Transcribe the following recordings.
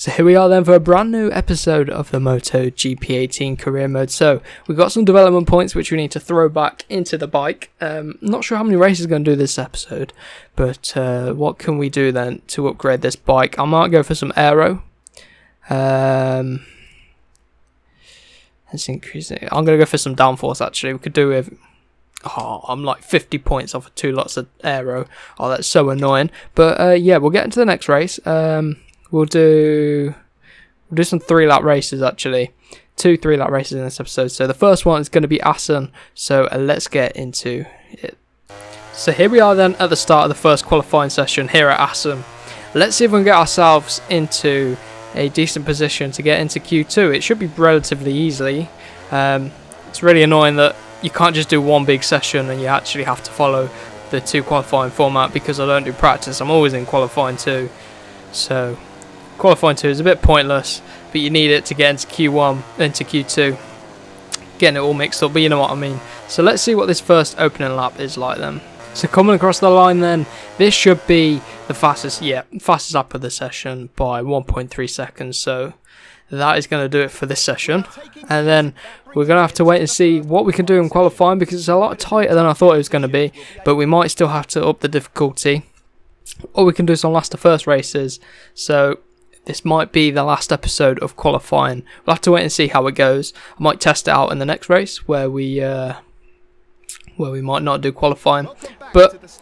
So here we are then for a brand new episode of the MotoGP 18 career mode. So we've got some development points which we need to throw back into the bike. Not sure how many races are going to do this episode, but what can we do then to upgrade this bike? I might go for some aero. Let's increase it. I'm going to go for some downforce actually. We could do with... Oh, I'm like 50 points off of 2 lots of aero. Oh, that's so annoying. But yeah, we'll get into the next race. We'll do some 3-lap races actually. 2 3-lap races in this episode. So the first one is going to be Assen. So let's get into it. So here we are then at the start of the first qualifying session here at Assen. Let's see if we can get ourselves into a decent position to get into Q2. It should be relatively easily. It's really annoying that you can't just do one big session and you actually have to follow the 2 qualifying format because I don't do practice. I'm always in qualifying 2. So qualifying 2 is a bit pointless, but you need it to get into Q1, into Q2. Getting it all mixed up, but you know what I mean. So let's see what this first opening lap is like then. So coming across the line then, this should be the fastest lap of the session by 1.3 seconds. So that is going to do it for this session. And then we're going to have to wait and see what we can do in qualifying because it's a lot tighter than I thought it was going to be. But we might still have to up the difficulty. Or we can do some last to first races. So this might be the last episode of qualifying. We'll have to wait and see how it goes. I might test it out in the next race where we might not do qualifying. But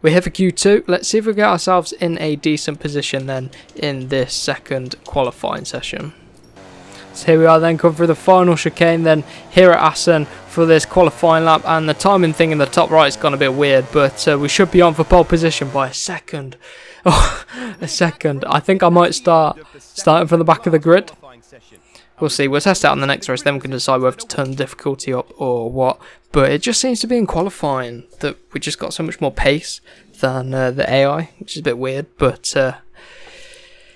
we're here for Q2. Let's see if we get ourselves in a decent position then in this second qualifying session. So here we are then, coming through the final chicane then here at Assen for this qualifying lap, and the timing thing in the top right has gone a bit weird, but we should be on for pole position by a second. Oh, a second. I think I might starting from the back of the grid. We'll see. We'll test it out in the next race, then we can decide whether to turn the difficulty up or what. But it just seems to be in qualifying that we just got so much more pace than the AI, which is a bit weird, but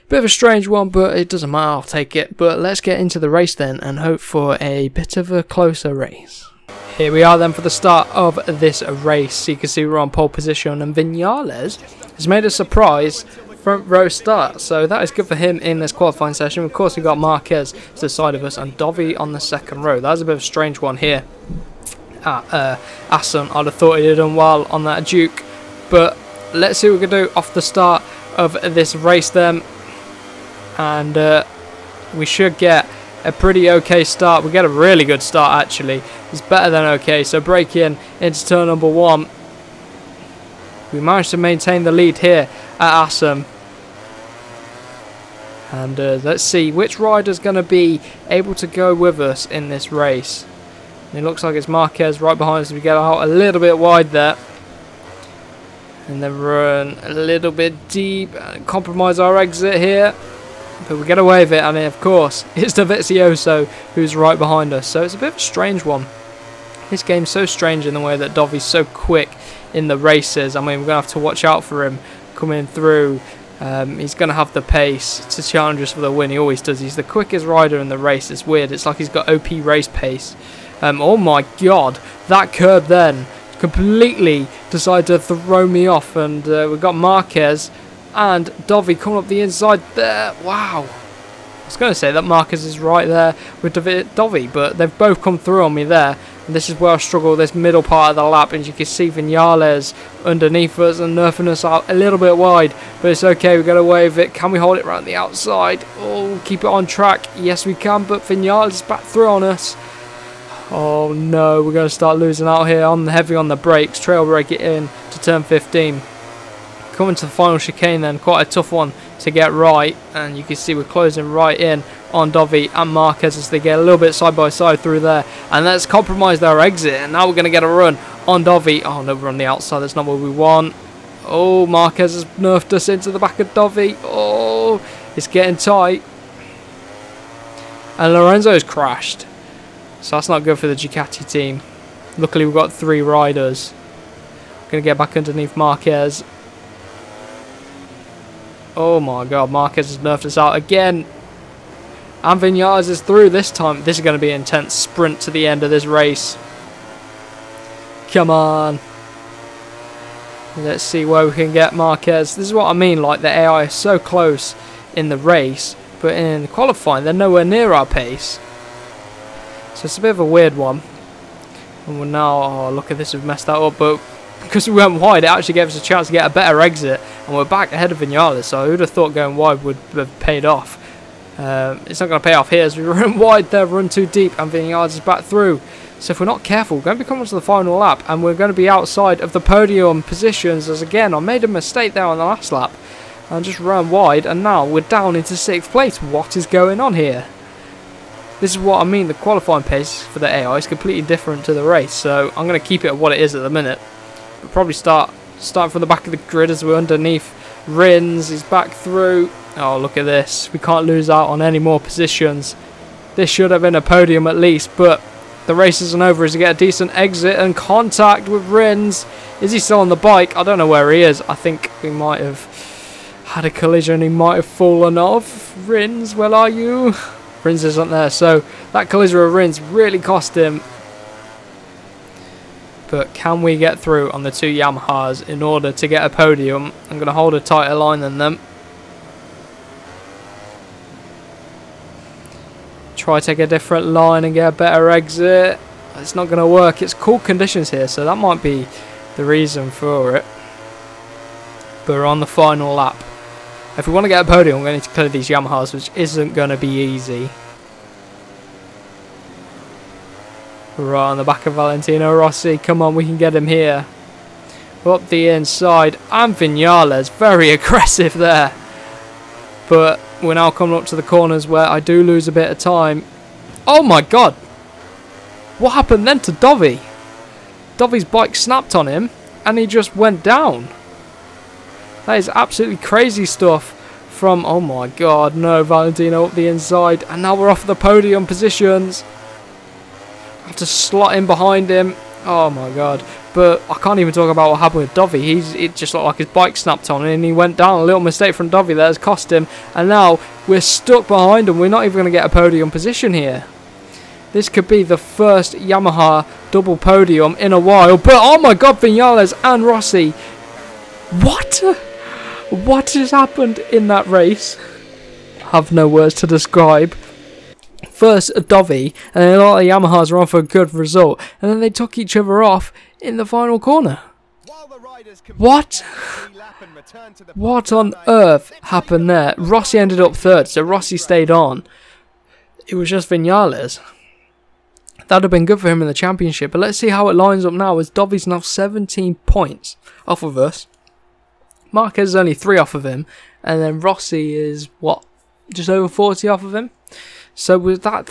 bit of a strange one, but it doesn't matter, I'll take it. But let's get into the race then and hope for a bit of a closer race. Here we are then for the start of this race. So you can see we're on pole position and Vinales has made a surprise front row start. So that is good for him in this qualifying session. Of course we've got Marquez to the side of us and Dovi on the second row. That's a bit of a strange one here at Assen. I'd have thought he'd done well on that Duke. But let's see what we can do off the start of this race then. And we should get a pretty okay start. We get a really good start actually. It's better than okay. So break in into turn number 1. We managed to maintain the lead here at Assen. And let's see which rider's going to be able to go with us in this race. And it looks like it's Marquez right behind us. We get out a little bit wide there. And then run a little bit deep and compromise our exit here. But we get away with it, and of course it's Dovizioso who's right behind us. So it's a bit of a strange one. This game's so strange in the way that Dovi's so quick in the races. I mean, we're going to have to watch out for him coming through. He's going to have the pace to challenge us for the win. He always does. He's the quickest rider in the race. It's weird. It's like he's got OP race pace. Oh my god, that curb then completely decided to throw me off. And we've got Marquez and Dovi coming up the inside there. Wow. I was going to say that Marquez is right there with Dovi, but they've both come through on me there. And this is where I struggle this middle part of the lap. And you can see Vinales underneath us and nerfing us out a little bit wide. But it's okay, we got away with it. Can we hold it around the outside? Oh, keep it on track. Yes, we can, but Vinales is back through on us. Oh no, we're going to start losing out here. On the heavy on the brakes. Trail brake it in to turn 15. Coming to the final chicane then, quite a tough one to get right, and you can see we're closing right in on Dovi and Marquez as they get a little bit side by side through there, and let's compromise their exit, and now we're going to get a run on Dovi. Oh no, we're on the outside, that's not what we want. Oh, Marquez has nerfed us into the back of Dovi. Oh, it's getting tight, and Lorenzo's crashed, so that's not good for the Ducati team. Luckily we've got 3 riders. Going to get back underneath Marquez. Oh my god, Marquez has nerfed us out again. And Vinales is through this time. This is going to be an intense sprint to the end of this race. Come on. Let's see where we can get Marquez. This is what I mean, like the AI is so close in the race but in qualifying they're nowhere near our pace. So it's a bit of a weird one. And we're now, oh look at this, we've messed that up, but because we went wide it actually gave us a chance to get a better exit, and we're back ahead of Vinales, so I would have thought going wide would have paid off. It's not going to pay off here as we run wide there, run too deep, and Vinales is back through. So if we're not careful, we're going to be coming to the final lap, and we're going to be outside of the podium positions, as again I made a mistake there on the last lap and just ran wide, and now we're down into 6th place. What is going on here? This is what I mean, the qualifying pace for the AI is completely different to the race, so I'm going to keep it at what it is at the minute. We'll probably start from the back of the grid as we're underneath. Rins is back through. Oh, look at this. We can't lose out on any more positions. This should have been a podium at least, but the race isn't over as we get a decent exit and contact with Rins. Is he still on the bike? I don't know where he is. I think we might have had a collision. He might have fallen off. Rins, where are you? Rins isn't there, so that collision with Rins really cost him. But can we get through on the 2 Yamahas in order to get a podium? I'm going to hold a tighter line than them. Try to take a different line and get a better exit. It's not going to work. It's cool conditions here, so that might be the reason for it. But we're on the final lap. If we want to get a podium, we're going to need to clear these Yamahas, which isn't going to be easy. Right on the back of Valentino. Rossi, come on, we can get him here. Up the inside, and Vinales, very aggressive there. But we're now coming up to the corners where I do lose a bit of time. Oh my god! What happened then to Dovi? Dovi's bike snapped on him, and he just went down. That is absolutely crazy stuff from, oh my god, no, Valentino up the inside, and now we're off the podium positions. I have to slot in behind him. Oh my god. But I can't even talk about what happened with Dovi. It just looked like his bike snapped on and he went down. A little mistake from Dovi there has cost him, and now we're stuck behind him. We're not even going to get a podium position here. This could be the first Yamaha double podium in a while. But oh my god, Vinales and Rossi. What? What has happened in that race? I have no words to describe. First Dovi, and then a lot of Yamahas are on for a good result, and then they took each other off in the final corner. What? What on earth happened there? Rossi ended up third, so Rossi stayed on. It was just Vinales. That would have been good for him in the championship, but let's see how it lines up now, as Dovi's now 17 points off of us. Marquez is only 3 off of him, and then Rossi is, what, just over 40 off of him? So with that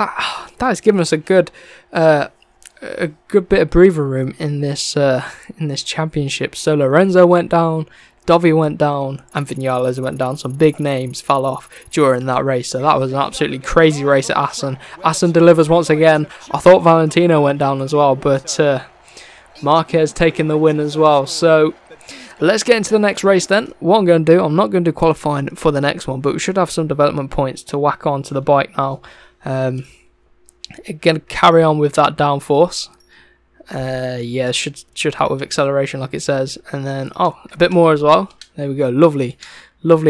has given us a good bit of breather room in this championship. So Lorenzo went down, Dovi went down, and Vinales went down. Some big names fell off during that race. So that was an absolutely crazy race at Assen. Assen delivers once again. I thought Valentino went down as well, but Marquez taking the win as well. So let's get into the next race then. What I'm going to do, I'm not going to do qualifying for the next one, but we should have some development points to whack onto the bike now. Going to carry on with that downforce. Yeah, should help with acceleration like it says. And then, oh, a bit more as well. There we go, lovely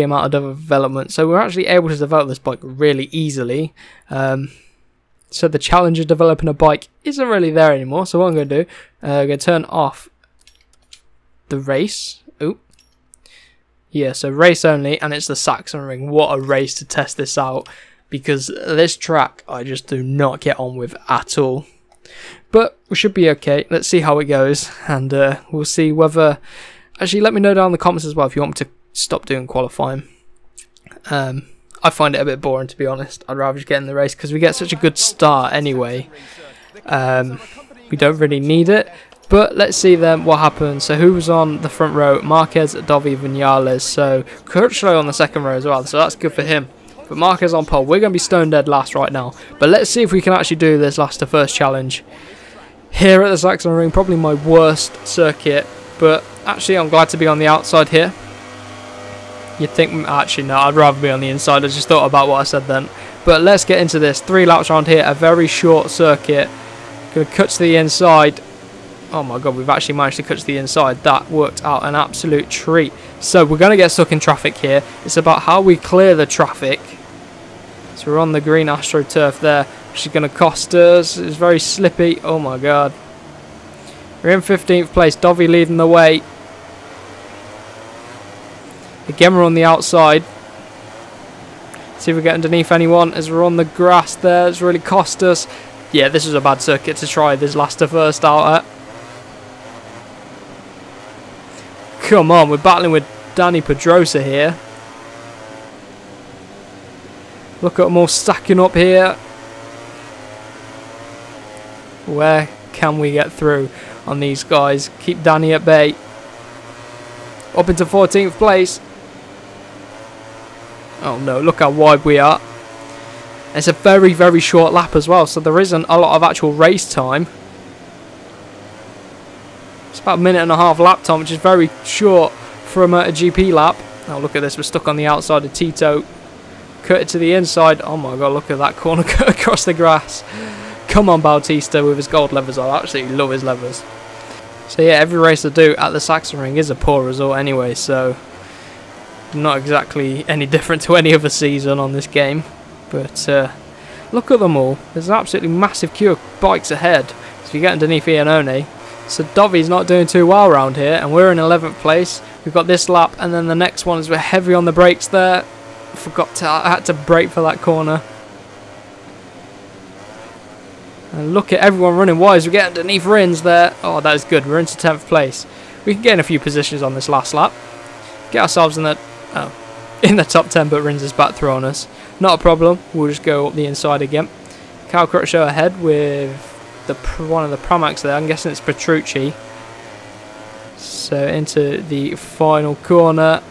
amount of development. So we're actually able to develop this bike really easily. So the challenge of developing a bike isn't really there anymore. So what I'm going to do, I'm going to turn off the race. Oop. Yeah, so race only, and it's the Saxon Ring. What a race to test this out, because this track I just do not get on with at all. But we should be okay. Let's see how it goes, and we'll see whether... Actually, let me know down in the comments as well if you want me to stop doing qualifying. I find it a bit boring, to be honest. I'd rather just get in the race, because we get such a good start anyway. We don't really need it. But let's see then what happens. So who was on the front row? Marquez, Dovi, Vinales. So Crutchlow on the second row as well. So that's good for him. But Marquez on pole. We're going to be stone dead last right now. But let's see if we can actually do this last to first challenge. Here at the Saxon Ring. Probably my worst circuit. But actually I'm glad to be on the outside here. You'd think, actually no, I'd rather be on the inside. I just thought about what I said then. But let's get into this. 3 laps around here. A very short circuit. Going to cut to the inside. Oh my god, we've actually managed to cut to the inside. That worked out an absolute treat. So we're going to get stuck in traffic here. It's about how we clear the traffic. So we're on the green AstroTurf there, which is going to cost us. It's very slippy. Oh my god. We're in 15th place. Dovi leading the way. Again, we're on the outside. See if we get underneath anyone as we're on the grass there. It's really cost us. Yeah, this is a bad circuit to try this last to first out at. Come on, we're battling with Danny Pedrosa here. Look at them all stacking up here. Where can we get through on these guys? Keep Danny at bay. Up into 14th place. Oh no, look how wide we are. It's a very, very short lap as well, so there isn't a lot of actual race time. It's about a minute and a half lap time, which is very short for a MotoGP lap. Oh, look at this, we're stuck on the outside of Tito. Cut it to the inside. Oh my god, look at that corner cut across the grass. Come on, Bautista with his gold levers. I absolutely love his levers. So yeah, every race I do at the Sachsenring is a poor result anyway, so not exactly any different to any other season on this game. But look at them all. There's an absolutely massive queue of bikes ahead. So you get underneath Iannone. So Dovi's not doing too well around here, and we're in 11th place. We've got this lap, and then the next one is we're heavy on the brakes there. I had to brake for that corner. And look at everyone running wide as we get underneath Rins there. Oh, that is good. We're into 10th place. We can get in a few positions on this last lap. Get ourselves in the top 10, but Rins is back through on us. Not a problem. We'll just go up the inside again. Cal Crutchlow ahead with one of the Pramacs there. I'm guessing it's Petrucci. So into the final corner.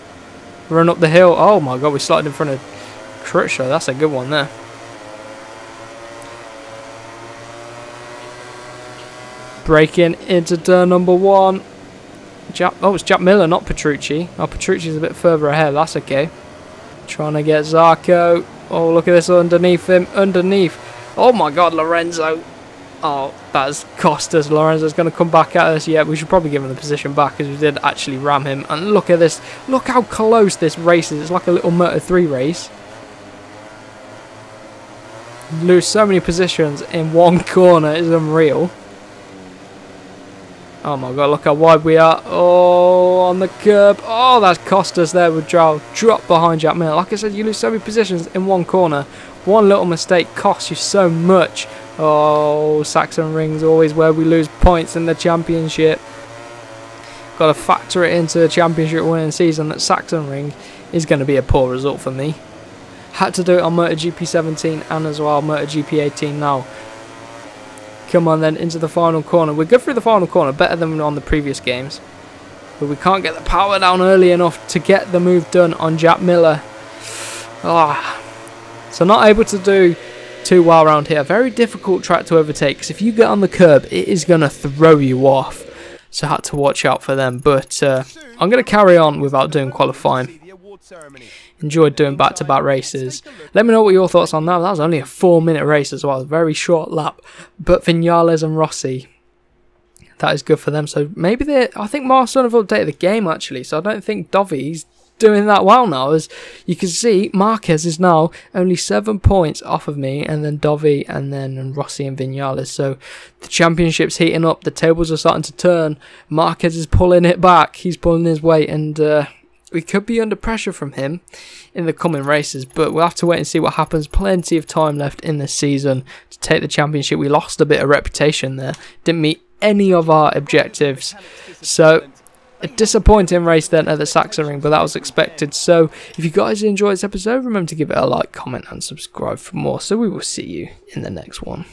Run up the hill. Oh my god, we started in front of Crutchlow. That's a good one there. Breaking into turn number 1. Oh, it's Jack Miller, not Petrucci. Oh, Petrucci's a bit further ahead. That's okay. Trying to get Zarco. Oh, look at this underneath him. Underneath. Oh my god, Lorenzo. Oh, that has cost us. Lorenzo's going to come back at us. Yeah, we should probably give him the position back because we did actually ram him. And look at this. Look how close this race is. It's like a little Moto3 race. Lose so many positions in one corner. It's unreal. Oh my god, look how wide we are. Oh, on the curb. Oh, that's cost us there with Drow. Drop behind Jack Miller. Like I said, you lose so many positions in one corner. One little mistake costs you so much. Oh, Sachsenring's always where we lose points in the championship. Got to factor it into the championship winning season that Sachsenring is going to be a poor result for me. Had to do it on MotoGP 17 and as well MotoGP 18 now. Come on then, into the final corner. We're good through the final corner, better than on the previous games. But we can't get the power down early enough to get the move done on Jack Miller. So not able to do too well around here. Very difficult track to overtake, because if you get on the curb, it is going to throw you off. So I had to watch out for them. But I'm going to carry on without doing qualifying. Enjoyed doing back-to-back races. Let me know what your thoughts on that. That was only a 4-minute race as well. A very short lap. But Vinales and Rossi, that is good for them. So maybe I think Milestone have updated the game actually. So I don't think Dovi's doing that well now. As you can see, Marquez is now only 7 points off of me, and then Dovi, and then Rossi and Vinales. So the championship's heating up. The tables are starting to turn. Marquez is pulling it back. He's pulling his weight, and we could be under pressure from him in the coming races, but we'll have to wait and see what happens. Plenty of time left in this season to take the championship. We lost a bit of reputation there. Didn't meet any of our objectives. So a disappointing race then at the Sachsenring, but that was expected. So if you guys enjoyed this episode, remember to give it a like, comment and subscribe for more. So we will see you in the next one.